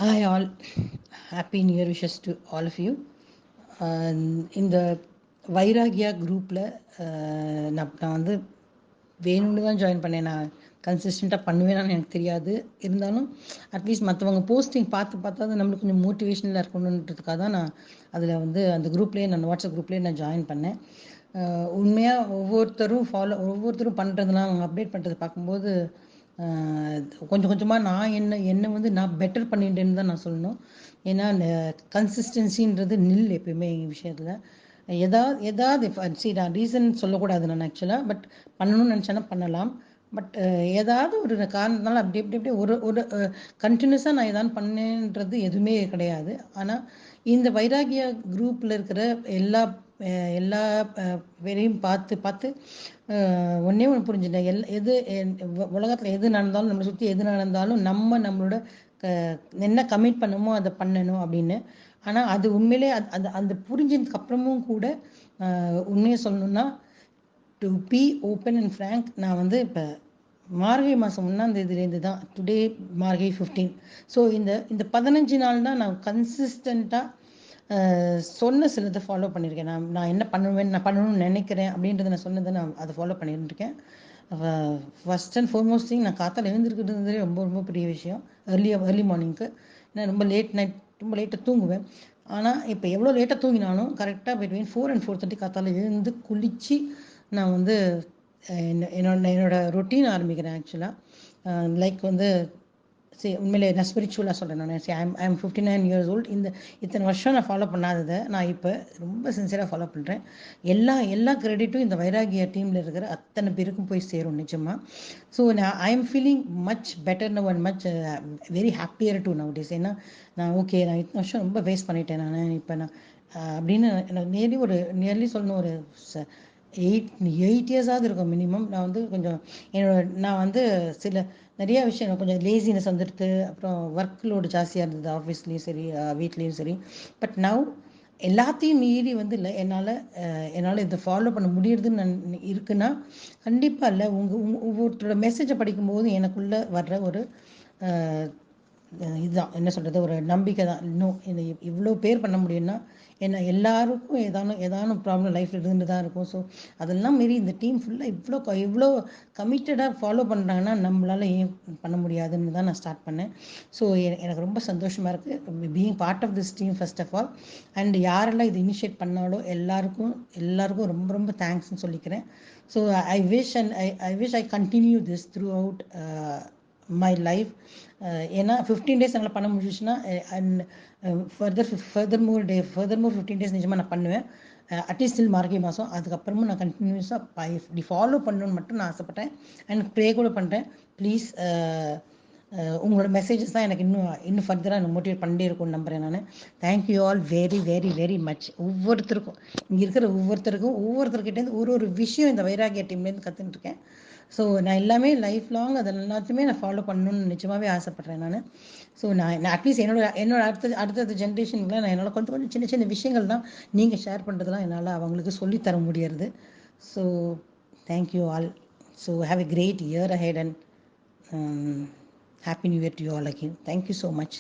Hi all, happy New Year wishes to all of you. இந்த வைராகியா குரூப்பில் நான் வந்து வேணும்னு தான் ஜாயின் பண்ணேன். நான் கன்சிஸ்டண்ட்டாக பண்ணுவேனான்னு எனக்கு தெரியாது. இருந்தாலும் அட்லீஸ்ட் மற்றவங்க போஸ்டிங் பார்த்து அது நம்மளுக்கு கொஞ்சம் மோட்டிவேஷனலாக இருக்கணுன்றதுக்காக தான் நான் அதில் வந்து அந்த குரூப்லேயே நான் வாட்ஸ்அப் குரூப்லேயே நான் ஜாயின் பண்ணேன். உண்மையாக ஒவ்வொருத்தரும் பண்ணுறதுலாம் அவங்க அப்டேட் பண்ணுறது பார்க்கும்போது கொஞ்சம் கொஞ்சமாக நான் என்னை வந்து நான் பெட்டர் பண்ணிட்டேன்னு தான் நான் சொல்லணும். ஏன்னா கன்சிஸ்டன்சின்றது எப்பயுமே எங்கள் விஷயத்தில் ஏதாவது சரி நான் ரீசன் சொல்லக்கூடாது நான் ஆக்சுவலாக, பட் பண்ணணும்னு நினச்சேன்னா பண்ணலாம். பட் ஏதாவது ஒரு காரணத்தினால அப்படியே ஒரு ஒரு கண்டினியூஸாக நான் ஏதாவது பண்ணேன்றது எதுவுமே கிடையாது. ஆனால் இந்த வைராகியா குரூப்பில் இருக்கிற எல்லா பேரையும் பார்த்து ஒன்றே ஒன்று புரிஞ்சுட்டேன். உலகத்தில் எது நடந்தாலும் நம்மளை சுற்றி எது நடந்தாலும் நம்மளோட என்ன கமிட் பண்ணமோ அதை பண்ணணும் அப்படின்னு. ஆனால் அது உண்மையிலே அது அந்த புரிஞ்சதுக்கு அப்புறமும் கூட உண்மையை சொல்லணும்னா, to be open and frank, நான் வந்து இப்போ மார்கழி மாதம் 1 தான், டுடே மார்கழி 15. ஸோ இந்த 15 நாள் தான் நான் கன்சிஸ்டண்ட்டாக சொன்ன சிலதை ஃபாலோ பண்ணியிருக்கேன். நான் என்ன நான் பண்ணணும்னு நினைக்கிறேன் அப்படின்றத நான் சொன்னதை நான் அதை ஃபாலோ பண்ணியிருக்கேன். ஃபர்ஸ்ட் அண்ட் ஃபார்மோஸ்ட் திங், நான் காத்தால் எழுந்திருக்கிறதுலே ரொம்ப ரொம்ப பெரிய விஷயம். ஏர்லி மார்னிங்க்கு நான் ரொம்ப லேட்டாக தூங்குவேன். ஆனால் இப்போ எவ்வளோ லேட்டாக தூங்கினாலும் கரெக்டாக பிட்வீன் 4 and 4:30 காத்தால் எழுந்து குளித்து நான் வந்து என்னோட ரொட்டீன் ஆரம்பிக்கிறேன். ஆக்சுவலாக லைக் வந்து உண்மையிலே நான் ஸ்பிரிச்சுவலாக சொல்கிறேன். நான் ஐம் 59 years old. இத்தனை வருஷம் நான் ஃபாலோ பண்ணாததை நான் இப்போ ரொம்ப சின்சியராக ஃபாலோ பண்ணுறேன். எல்லா கிரெடிட்டும் இந்த வைராகியா டீமில் இருக்கிற அத்தனை பேருக்கும் போய் சேரும் நிஜமாக. So I am feeling much better now and much very happier to now days. ஏன்னா நான் இத்தனை வருஷம் ரொம்ப வேஸ்ட் பண்ணிட்டேன் நான் இப்போ அப்படின்னு எனக்கு நியர்லி சொல்லணும், ஒரு 8 இயர்ஸாவது இருக்கும் மினிமம். நான் வந்து கொஞ்சம் நான் வந்து நிறைய விஷயம் கொஞ்சம் லேசினஸ் வந்துடுது. அப்புறம் ஒர்க் லோடு ஜாஸ்தியாக இருந்தது, ஆஃபீஸ்லேயும் சரி வீட்லேயும் சரி. பட் நவ் எல்லாத்தையும் மீறி வந்து இல்லை என்னால் இதை ஃபாலோ பண்ண முடியுதுன்னு இருக்குன்னா கண்டிப்பாக இல்லை ஒவ்வொருத்தரோட மெசேஜை படிக்கும்போது எனக்குள்ளே வர்ற ஒரு இதுதான் என்ன சொல்கிறது, ஒரு நம்பிக்கை தான். இன்னும் இவ்வளோ பேர் பண்ண முடியும்னா எல்லாருக்கும் ஏதானும் ப்ராப்ளம் லைஃப்பில் இருந்து தான் இருக்கும். ஸோ அதெல்லாம் மீறி இந்த டீம் ஃபுல்லாக இவ்வளோ கமிட்டடாக ஃபாலோ பண்ணுறாங்கன்னா நம்மளால் ஏன் பண்ண முடியாதுன்னு தான் நான் ஸ்டார்ட் பண்ணேன். ஸோ எனக்கு ரொம்ப சந்தோஷமாக இருக்குது being part of this team first of all. And யாரெல்லாம் இது இனிஷியேட் பண்ணாலோ எல்லாருக்கும் ரொம்ப ரொம்ப தேங்க்ஸ்ன்னு சொல்லிக்கிறேன். So I wish I continue this throughout my life. ஏன்னா 15 days என்னால் பண்ண முடிஞ்சிச்சுன்னா அண்ட் ஃபர்தர் மோர் 15 days நிஜமாக நான் பண்ணுவேன். அட்லீஸ்ட் ஸ்டில் மார்கழி மாதம். அதுக்கப்புறமும் நான் கண்டினியூஸாக இப்படி ஃபாலோ பண்ணணும்னு மட்டும் நான் ஆசைப்பட்டேன். அண்ட் ப்ரே கூட பண்ணுறேன். ப்ளீஸ் உங்களோட மெசேஜஸ் தான் எனக்கு இன்னும் ஃபர்தராக எனக்கு மோட்டிவேட் பண்ணிட்டே இருக்கும்னு நம்புகிறேன் நான். Thank you all very very very much. ஒவ்வொருத்தருக்கும் இங்கே இருக்கிற ஒவ்வொருத்தர்கிட்டேருந்து ஒரு விஷயம் இந்த வைராகியா டீம்லேருந்து கற்றுட்டுருக்கேன். ஸோ நான் எல்லாமே லைஃப் லாங் அதை எல்லாத்தையுமே நான் ஃபாலோ பண்ணணும்னு நிஜமாகவே ஆசைப்பட்றேன் நான். ஸோ நான் அட்லீஸ்ட் என்னோட அடுத்த ஜென்ரேஷனுக்குலாம் நான் என்னால் கொஞ்சம் சின்ன சின்ன விஷயங்கள் தான் நீங்கள் ஷேர் பண்ணுறதுலாம் என்னால் அவங்களுக்கு சொல்லித்தர முடியாது. So thank you all. So have a great year ahead and Happy New Year to you all again. Thank you so much.